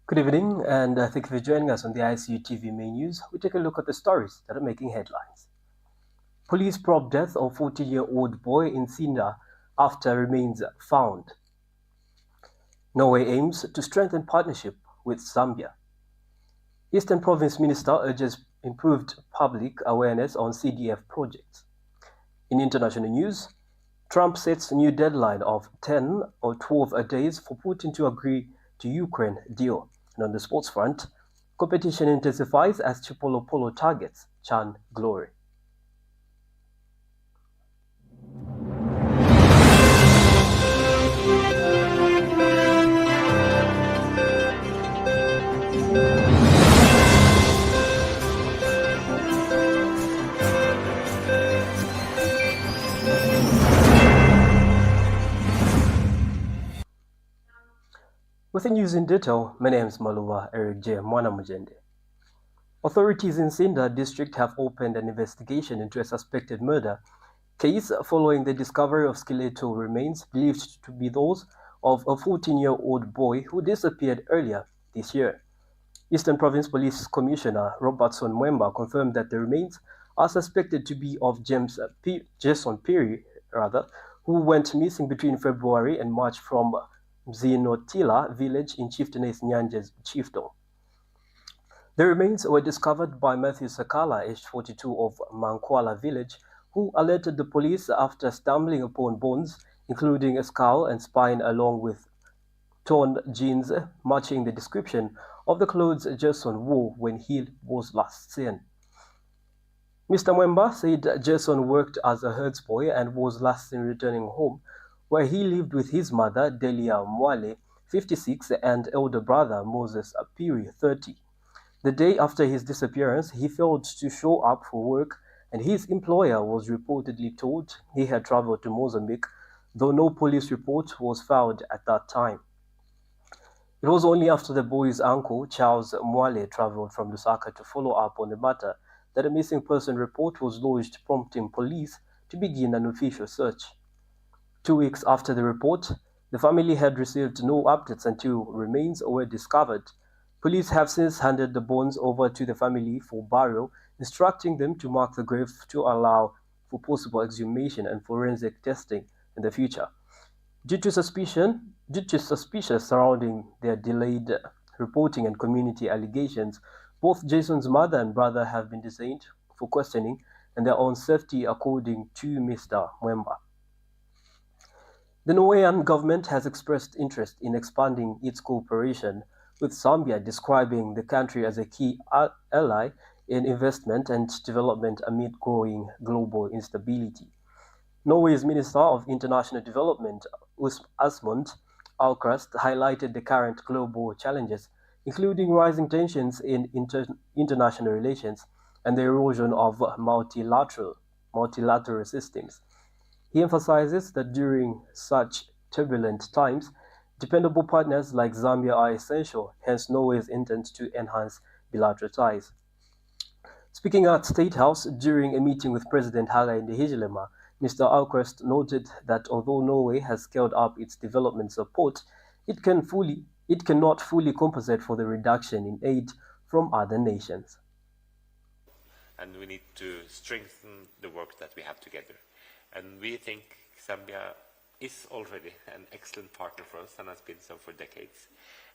Good evening, and thank you for joining us on the Icu Tv main news. We take a look at the stories that are making headlines. Police probe death of 14-year-old boy in Sinda after remains found. Norway aims to strengthen partnership with Zambia. Eastern Province Minister urges improved public awareness on CDF projects. In international news, Trump sets a new deadline of 10 or 12 days for Putin to agree to Ukraine deal. And on the sports front, competition intensifies as Chipolopolo targets Chan glory. With the news in detail, my name is Maluwa Eric J. Mwanamujende. Authorities in Sinda district have opened an investigation into a suspected murder case following the discovery of skeletal remains believed to be those of a 14-year-old boy who disappeared earlier this year. Eastern Province Police Commissioner Robertson Mwemba confirmed that the remains are suspected to be of Jason Perry, who went missing between February and March from Mzinotila village in Chieftainess Nyanje's chiefdom. The remains were discovered by Matthew Sakala, aged 42, of Mankwala village, who alerted the police after stumbling upon bones, including a skull and spine, along with torn jeans matching the description of the clothes Jason wore when he was last seen. Mr. Mwemba said Jason worked as a herdsboy and was last seen returning home, where he lived with his mother, Delia Mwale, 56, and elder brother, Moses Apiri, 30. The day after his disappearance, he failed to show up for work, and his employer was reportedly told he had traveled to Mozambique, though no police report was filed at that time. It was only after the boy's uncle, Charles Mwale, traveled from Lusaka to follow up on the matter that a missing person report was lodged, prompting police to begin an official search. 2 weeks after the report, the family had received no updates until remains were discovered. Police have since handed the bones over to the family for burial, instructing them to mark the grave to allow for possible exhumation and forensic testing in the future. Due to suspicion surrounding their delayed reporting and community allegations, both Jason's mother and brother have been detained for questioning and their own safety, according to Mr. Mwemba. The Norwegian government has expressed interest in expanding its cooperation with Zambia, describing the country as a key ally in investment and development amid growing global instability. Norway's Minister of International Development, Asmund Aukrust, highlighted the current global challenges, including rising tensions in international relations and the erosion of multilateral systems. He emphasizes that during such turbulent times, dependable partners like Zambia are essential, hence Norway's intent to enhance bilateral ties. Speaking at State House during a meeting with President Hakainde Hichilema, Mr. Aukrust noted that although Norway has scaled up its development support, it cannot fully compensate for the reduction in aid from other nations. And we need to strengthen the work that we have together. And we think Zambia is already an excellent partner for us and has been so for decades.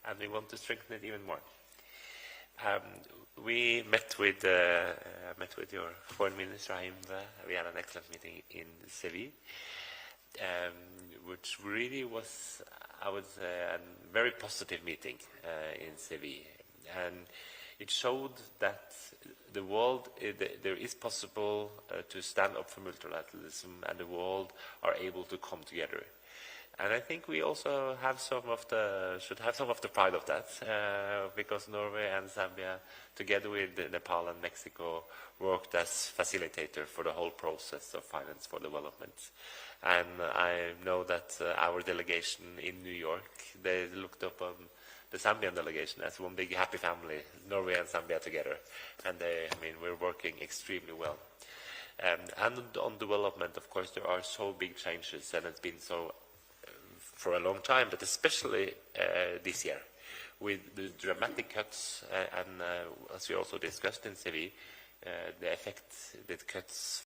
And we want to strengthen it even more. We met with your foreign minister, Haimda. We had an excellent meeting in Seville, which really was, I would say, a very positive meeting in Seville. And it showed that the world, there is possible to stand up for multilateralism, and the world are able to come together. And I think we also have should have some of the pride of that, because Norway and Zambia, together with Nepal and Mexico, worked as facilitator for the whole process of finance for development. And I know that our delegation in New York, they looked upon the Zambian delegation as one big happy family, Norway and Zambia together. And we're working extremely well. And on development, of course, there are so big changes, and it's been so for a long time, but especially this year, with the dramatic cuts, and as we also discussed in CV, the effect that cuts.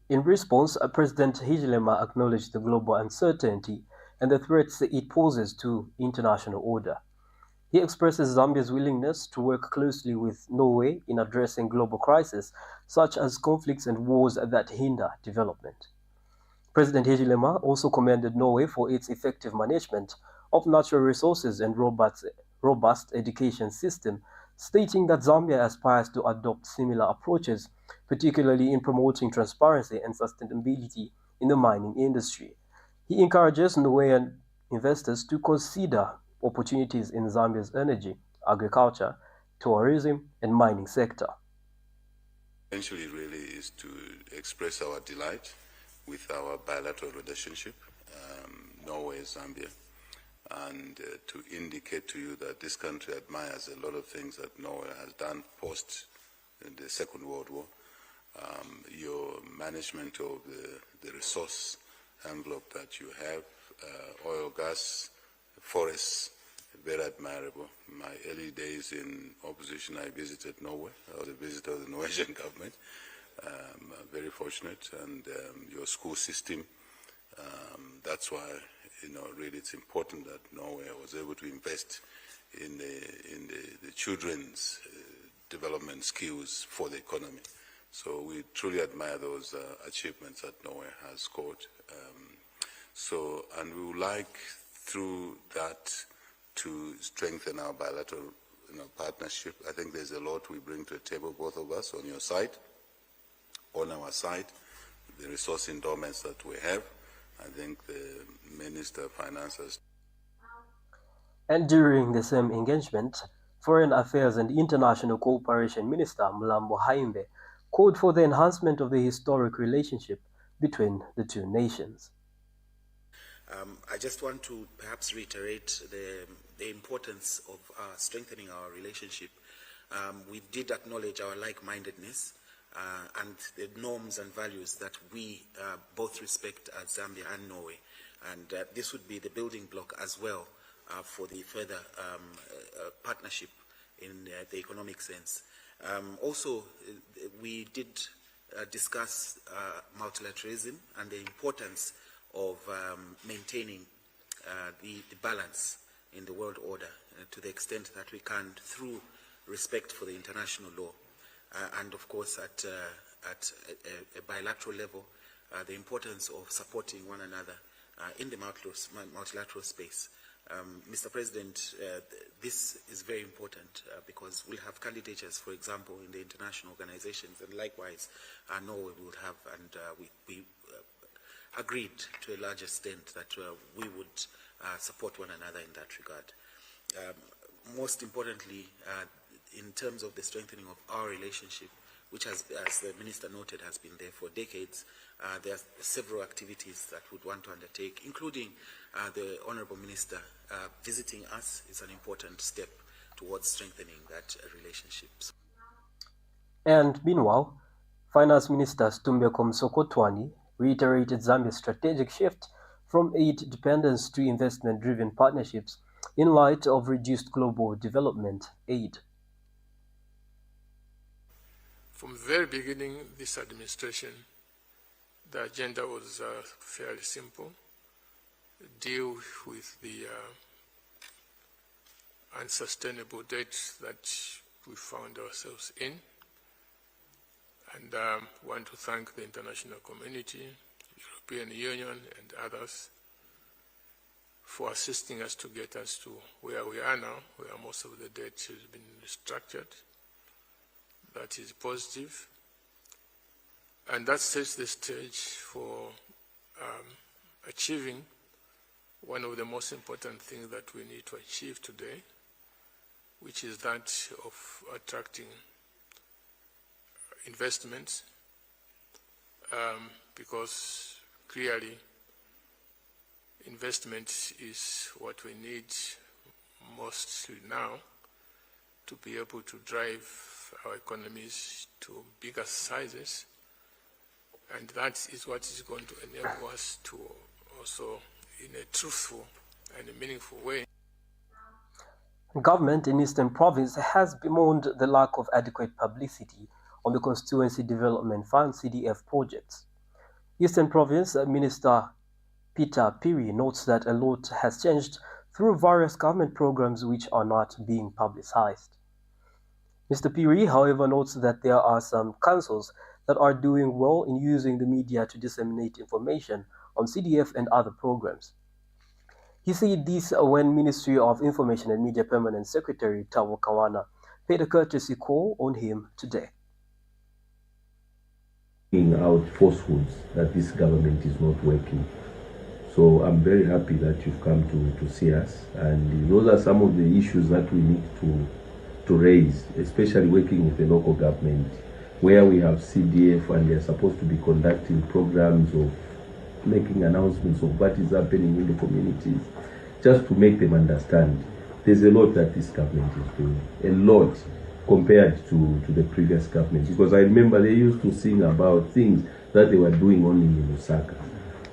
In response, President Hichilema acknowledged the global uncertainty and the threats it poses to international order. He expresses Zambia's willingness to work closely with Norway in addressing global crises such as conflicts and wars that hinder development. President Hichilema also commended Norway for its effective management of natural resources and robust education system, stating that Zambia aspires to adopt similar approaches, particularly in promoting transparency and sustainability in the mining industry. He encourages Norwegian investors to consider opportunities in Zambia's energy, agriculture, tourism, and mining sector. Essentially, really, is to express our delight with our bilateral relationship, Norway-Zambia, and to indicate to you that this country admires a lot of things that Norway has done post the Second World War. Your management of the resource envelope that you have, oil, gas, forests, very admirable. In my early days in opposition, I visited Norway. I was a visitor of the Norwegian government. Very fortunate, and your school system. That's why, really, it's important that Norway was able to invest in the children's development skills for the economy. So we truly admire those achievements that Norway has scored. And we would like, through that, to strengthen our bilateral partnership. I think there's a lot we bring to the table, both of us, on your side, on our side, the resource endowments that we have. I think the Minister of Finance has. And during the same engagement, Foreign Affairs and International Cooperation Minister Mlambo Haimbe called for the enhancement of the historic relationship between the two nations. I just want to perhaps reiterate the importance of strengthening our relationship. We did acknowledge our like-mindedness and the norms and values that we both respect as Zambia and Norway. And this would be the building block as well for the further partnership in the economic sense. Also, we did discuss multilateralism and the importance of maintaining the balance in the world order to the extent that we can, through respect for the international law. And of course, at a bilateral level, the importance of supporting one another in the multilateral space. Mr. President, this is very important because we'll have candidatures, for example, in the international organizations, and likewise, Norway will have, and we agreed to a large extent that we would support one another in that regard. Most importantly, in terms of the strengthening of our relationship, which has, as the Minister noted, has been there for decades, there are several activities that we would want to undertake, including the Honourable Minister visiting us is an important step towards strengthening that relationship. And meanwhile, Finance Minister Stumbeko Msokotwani reiterated Zambia's strategic shift from aid dependence to investment-driven partnerships in light of reduced global development aid. From the very beginning, this administration, the agenda was fairly simple: deal with the unsustainable debt that we found ourselves in, and want to thank the international community, European Union and others for assisting us to get us to where we are now, where most of the debt has been restructured. That is positive. And that sets the stage for achieving one of the most important things that we need to achieve today, which is that of attracting investments, because clearly investment is what we need mostly now to be able to drive our economies to bigger sizes, and that is what is going to enable us to also in a truthful and a meaningful way. Government in Eastern Province has bemoaned the lack of adequate publicity on the Constituency Development Fund CDF projects. Eastern Province Minister Peter Piri notes that a lot has changed through various government programs which are not being publicized. Mr. Piri, however, notes that there are some councils that are doing well in using the media to disseminate information on CDF and other programs. He said this when Ministry of Information and Media Permanent Secretary Tavo Kawana paid a courtesy call on him today. Out falsehoods that this government is not working. So I'm very happy that you've come to see us, and those are some of the issues that we need to raise, especially working with the local government, where we have CDF and they're supposed to be conducting programs of making announcements of what is happening in the communities, just to make them understand. There's a lot that this government is doing, a lot compared to the previous government, because I remember they used to sing about things that they were doing only in Lusaka.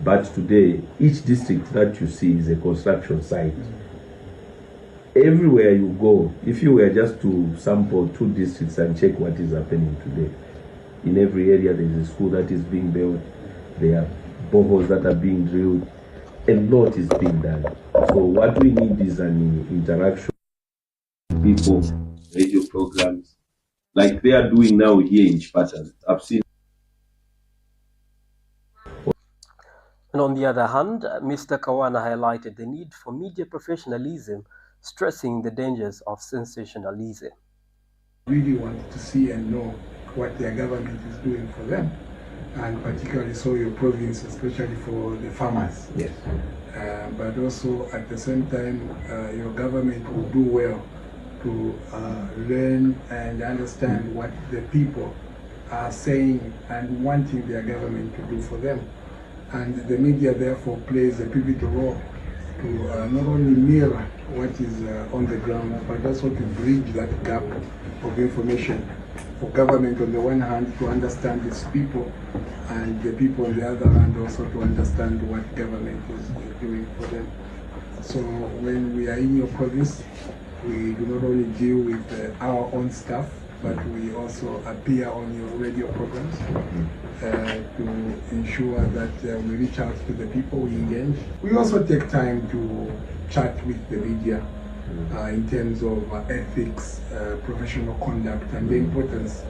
But today, each district that you see is a construction site. Everywhere you go, if you were just to sample 2 districts and check what is happening today, in every area there is a school that is being built, there are boreholes that are being drilled, a lot is being done. So what we need is an interaction with people, radio programs, like they are doing now here in Chipolopolo. I've seen. And on the other hand, Mr. Kawana highlighted the need for media professionalism, stressing the dangers of sensationalism. Really want to see and know what their government is doing for them, and particularly so your province, especially for the farmers. Yes. But also at the same time, your government will do well to learn and understand what the people are saying and wanting their government to do for them. And the media therefore plays a pivotal role to not only mirror what is on the ground, but also to bridge that gap of information for government on the one hand to understand its people, and the people on the other hand also to understand what government is doing for them. So when we are in your province, we do not only deal with our own staff, but we also appear on your radio programs to ensure that we reach out to the people, we engage. We also take time to chat with the media in terms of ethics, professional conduct, and the importance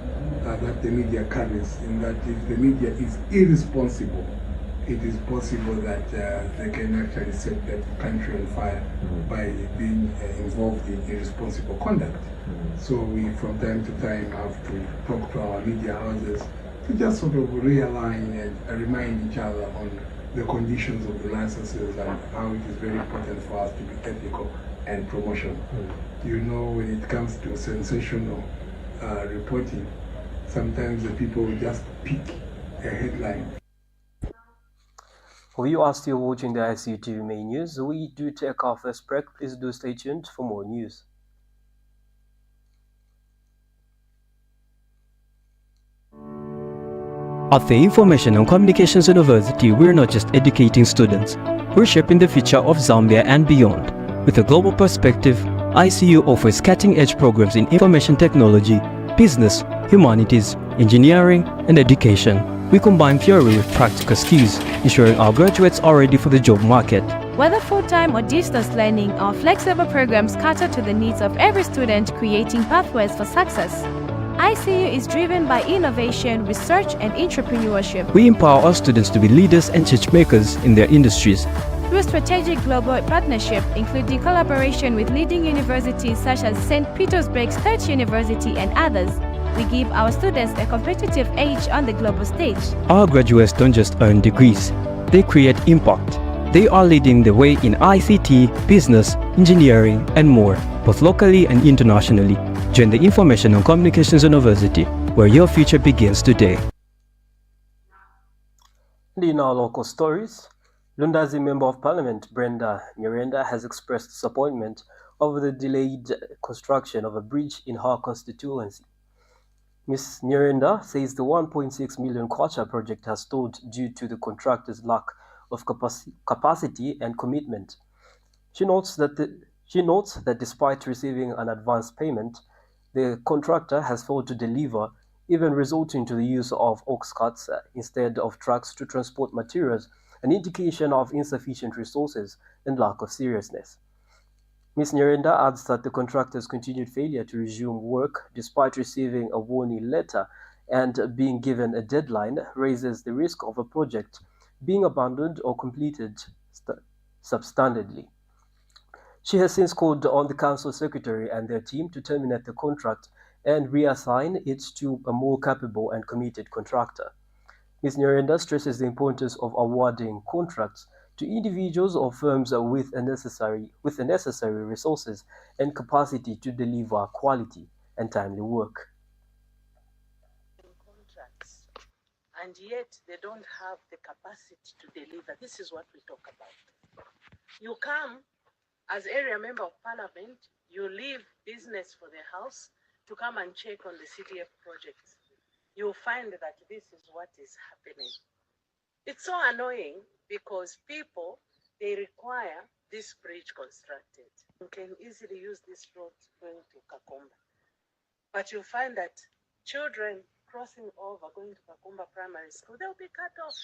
that the media carries, in that if the media is irresponsible, it is possible that they can actually set the country on fire by being involved in irresponsible conduct. So we from time to time have to talk to our media houses to just sort of realign and remind each other on the conditions of the licenses and how it is very important for us to be ethical and promotional. You know, when it comes to sensational reporting, sometimes the people will just pick a headline. For you are still watching the Icu Tv main news, we do take our first break. Please do stay tuned for more news. At the Information and Communications University, we're not just educating students, we're shaping the future of Zambia and beyond. With a global perspective, ICU offers cutting-edge programs in information technology, business, humanities, engineering, and education. We combine theory with practical skills, ensuring our graduates are ready for the job market. Whether full-time or distance learning, our flexible programs cater to the needs of every student, creating pathways for success. ICU is driven by innovation, research, and entrepreneurship. We empower our students to be leaders and change makers in their industries. Through strategic global partnership, including collaboration with leading universities such as St. Petersburg State University and others, we give our students a competitive edge on the global stage. Our graduates don't just earn degrees, they create impact. They are leading the way in ICT, business, engineering, and more, both locally and internationally. Join the Information and Communications University, where your future begins today. In our local stories, Lundazi Member of Parliament Brenda Nyirenda has expressed disappointment over the delayed construction of a bridge in her constituency. Ms. Nyirenda says the 1.6 million kwacha project has stalled due to the contractor's lack of capacity and commitment. She notes that despite receiving an advance payment, the contractor has failed to deliver, even resulting to the use of ox carts instead of trucks to transport materials, an indication of insufficient resources and lack of seriousness. Ms. Nyirenda adds that the contractor's continued failure to resume work despite receiving a warning letter and being given a deadline raises the risk of a project being abandoned or completed substandardly. She has since called on the council secretary and their team to terminate the contract and reassign it to a more capable and committed contractor. Ms. Nyirenda stresses the importance of awarding contracts to individuals or firms with the necessary resources and capacity to deliver quality and timely work. Contracts, and yet they don't have the capacity to deliver. This is what we talk about. You come as area member of parliament, you leave business for the house to come and check on the CDF projects. You'll find that this is what is happening. It's so annoying because people, they require this bridge constructed. You can easily use this road going to Kakomba. But you find that children crossing over, going to Kakomba Primary School, they'll be cut off.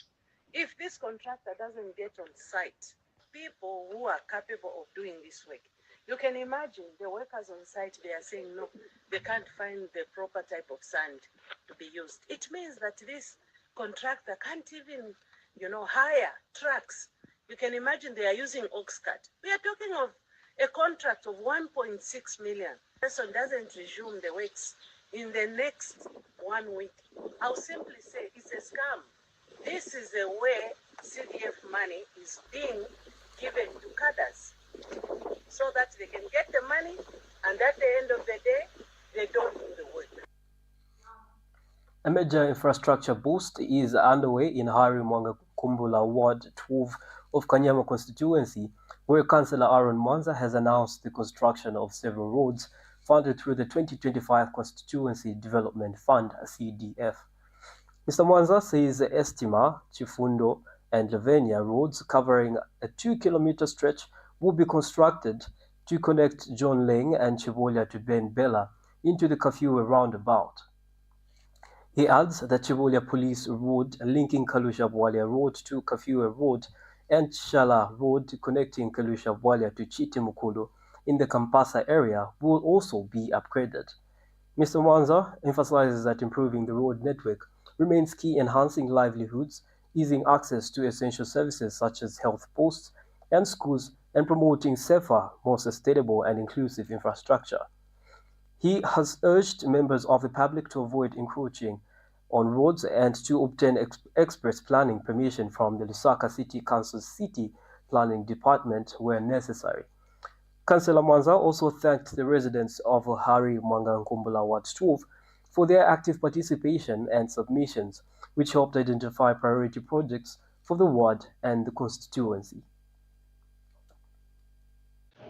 If this contractor doesn't get on site, people who are capable of doing this work, you can imagine the workers on site, they are saying, no, they can't find the proper type of sand to be used. It means that this contractor can't even, hire trucks. You can imagine they are using ox cart. We are talking of a contract of 1.6 million. Person doesn't resume the works in the next 1 week. I'll simply say it's a scam. This is the way CDF money is being given to cadres so that they can get the money, and at the end of the day, they don't do the work. A major infrastructure boost is underway in Hari Mwangakumbula Ward 12 of Kanyama constituency, where Councillor Aaron Mwanza has announced the construction of several roads funded through the 2025 Constituency Development Fund, CDF. Mr. Mwanza says Estima, Chifundo, and Lavenia roads covering a 2-kilometer stretch will be constructed to connect John Leng and Chivolia to Ben Bella into the Kafue roundabout. He adds that Chivolia Police Road linking Kalusha Bwalia Road to Kafue Road and Shala Road connecting Kalusha Bwalia to Chitimukulu in the Kampasa area will also be upgraded. Mr. Mwanza emphasizes that improving the road network remains key, enhancing livelihoods, easing access to essential services such as health posts and schools, and promoting safer, more sustainable and inclusive infrastructure. He has urged members of the public to avoid encroaching on roads and to obtain express planning permission from the Lusaka City Council's City Planning Department where necessary. Councillor Mwanza also thanked the residents of Hari Mwangakumbula Ward 12 for their active participation and submissions, which helped identify priority projects for the ward and the constituency.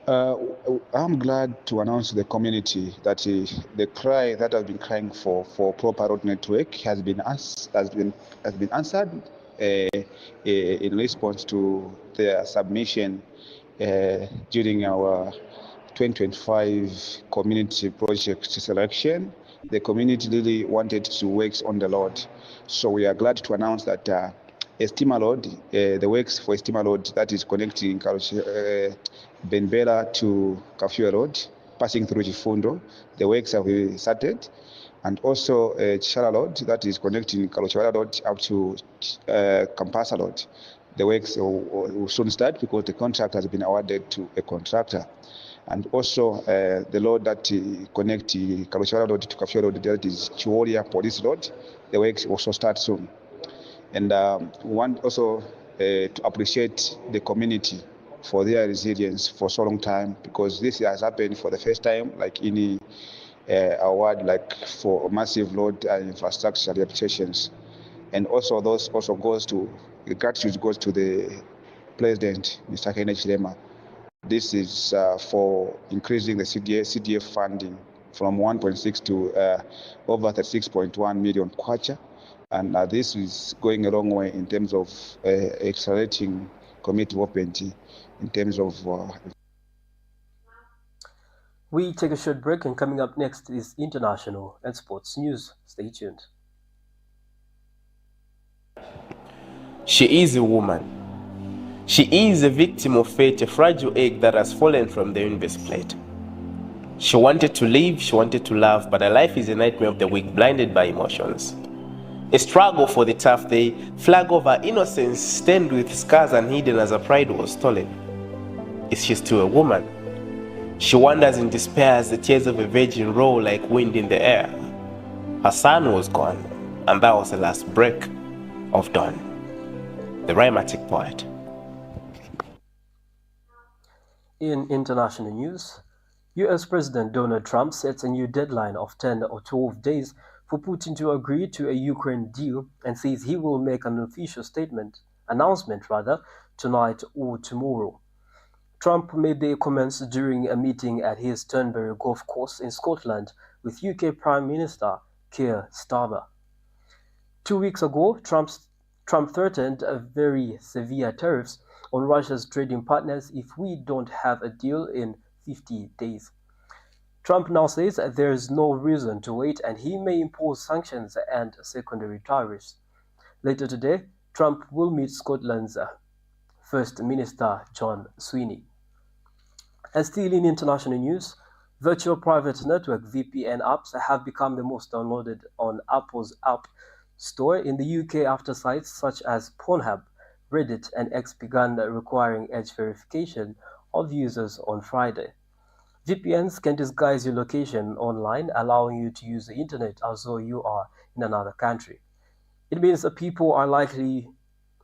I'm glad to announce to the community that the cry that has been crying for proper road network has been answered in response to their submission during our 2025 community project selection. The community really wanted to work on the road, so we are glad to announce that Estima Road, the works for Estima Road that is connecting Benbela to Kafue Road, passing through Chifundo, the works have been started, and also Chala Road that is connecting Kaluchawala Road up to Kampasa Road. The works will soon start because the contract has been awarded to a contractor. And also the road that connects Kaluchawala Road to Kafue Road, that is Chiwolia Police Road, the works will also start soon. And we want also to appreciate the community for their resilience for so long time, because this has happened for the first time, like any award, like for massive road and infrastructure rehabilitations. And also those also goes to, the gratitude goes to the President, Mr. Kenneth Chilema. This is for increasing the CDF funding from 1.6 to over 36.1 million kwacha And this is going a long way in terms of accelerating community development in terms of We take a short break, and coming up next is international and sports news. Stay tuned. She is a woman. She is a victim of fate, a fragile egg that has fallen from the universe plate. She wanted to live, she wanted to love, but her life is a nightmare of the weak, blinded by emotions. A struggle for the tough day, flag of her innocence stained with scars and hidden as her pride was stolen. Is she still a woman? She wanders in despair as the tears of a virgin roll like wind in the air. Her son was gone, and that was the last break of dawn. The Rhymatic Poet. In international news, US President Donald Trump sets a new deadline of 10 or 12 days for Putin to agree to a Ukraine deal and says he will make an official announcement tonight or tomorrow. Trump made the comments during a meeting at his Turnberry golf course in Scotland with UK Prime Minister Keir Starmer. 2 weeks ago, Trump threatened very severe tariffs on Russia's trading partners if we don't have a deal in 50 days. Trump now says that there is no reason to wait and he may impose sanctions and secondary tariffs. Later today, Trump will meet Scotland's First Minister John Sweeney. And still in international news, virtual private network VPN apps have become the most downloaded on Apple's App Store in the UK after sites such as Pornhub, Reddit, and X began requiring edge verification of users on Friday. VPNs can disguise your location online, allowing you to use the internet as though you are in another country. It means that people are likely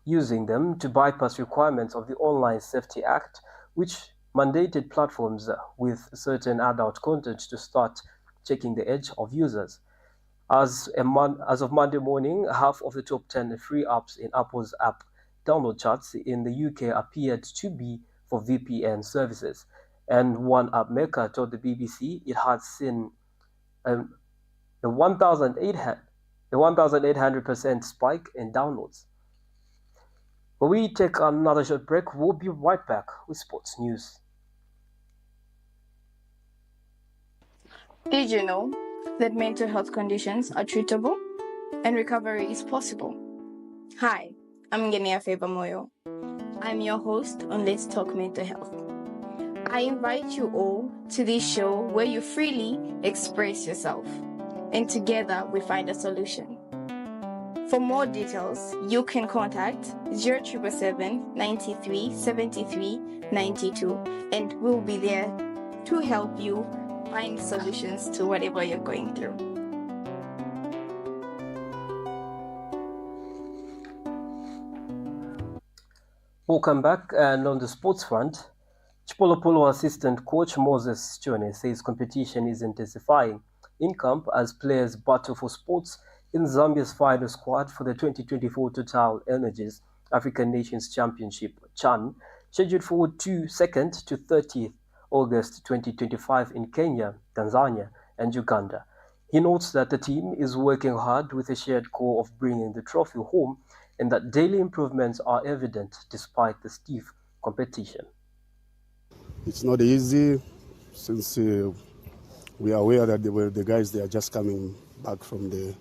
using them to bypass requirements of the Online Safety Act, which mandated platforms with certain adult content to start checking the edge of users. As of Monday morning, half of the top 10 free apps in Apple's app download charts in the UK appeared to be for VPN services, and one app maker told the BBC it had seen a 1,800% spike in downloads. When we take another short break, we'll be right back with sports news. Did you know that mental health conditions are treatable and recovery is possible? Hi, I'm Ngenia Moyo. I'm your host on Let's Talk Mental Health. I invite you all to this show where you freely express yourself, and together we find a solution. For more details, you can contact 0777 93 73 92, and we'll be there to help you find solutions to whatever you're going through. Welcome back, and on the sports front, Chipolopolo assistant coach Moses Chone says competition is intensifying in camp as players battle for spots in Zambia's final squad for the 2024 Total Energies African Nations Championship CHAN, scheduled for 2nd to 30th August 2025 in Kenya, Tanzania, and Uganda. He notes that the team is working hard with a shared goal of bringing the trophy home and that daily improvements are evident despite the stiff competition. It's not easy since we are aware that the guys they are just coming back from the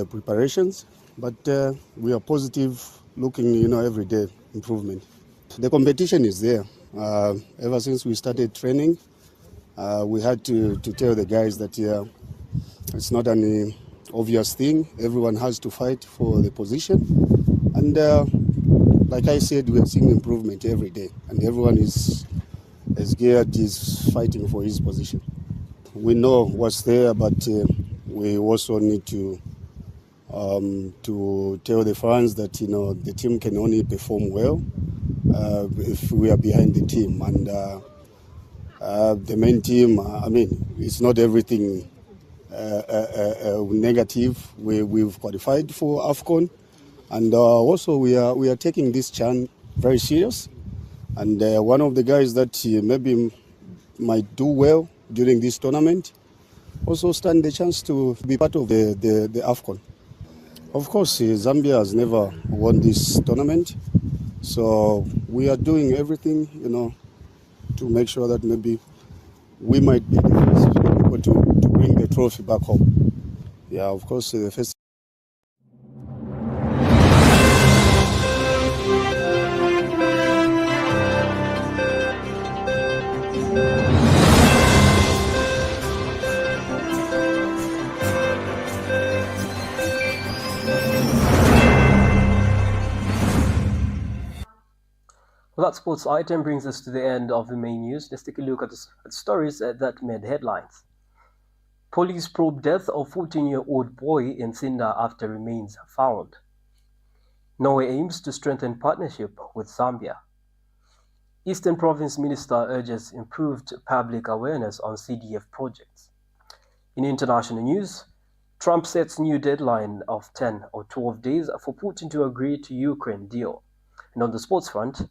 preparations, but we are positive, looking every day improvement. The competition is there. Ever since we started training, we had to tell the guys that it's not an obvious thing. Everyone has to fight for the position, and like I said, we are seeing improvement every day, and everyone is geared, is fighting for his position. We know what's there, but we also need to tell the fans that the team can only perform well if we are behind the team, and the main team. It's not everything negative. We've qualified for AFCON, and also we are taking this CHAN very serious. And one of the guys that maybe might do well during this tournament also stand the chance to be part of the AFCON. Of course, Zambia has never won this tournament, so we are doing everything, to make sure that maybe we might be the first people to bring the trophy back home. Yeah, of course, the first. Well, that sports item brings us to the end of the main news. Let's take a look at stories that made headlines. Police probe death of 14-year-old boy in Sinda after remains found. Norway aims to strengthen partnership with Zambia. Eastern Province Minister urges improved public awareness on CDF projects. In international news, Trump sets new deadline of 10 or 12 days for Putin to agree to Ukraine deal. And on the sports front,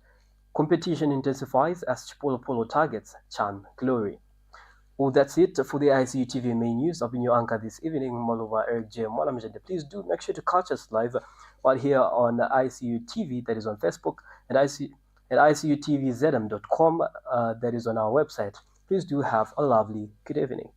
competition intensifies as Chipolopolo targets Chan glory. Well, that's it for the Icu TV main news. I've been your anchor this evening, Malova Eric J. Please do make sure to catch us live right here on Icu TV, that is on Facebook, and IcuTVZM.com, that is on our website. Please do have a lovely good evening.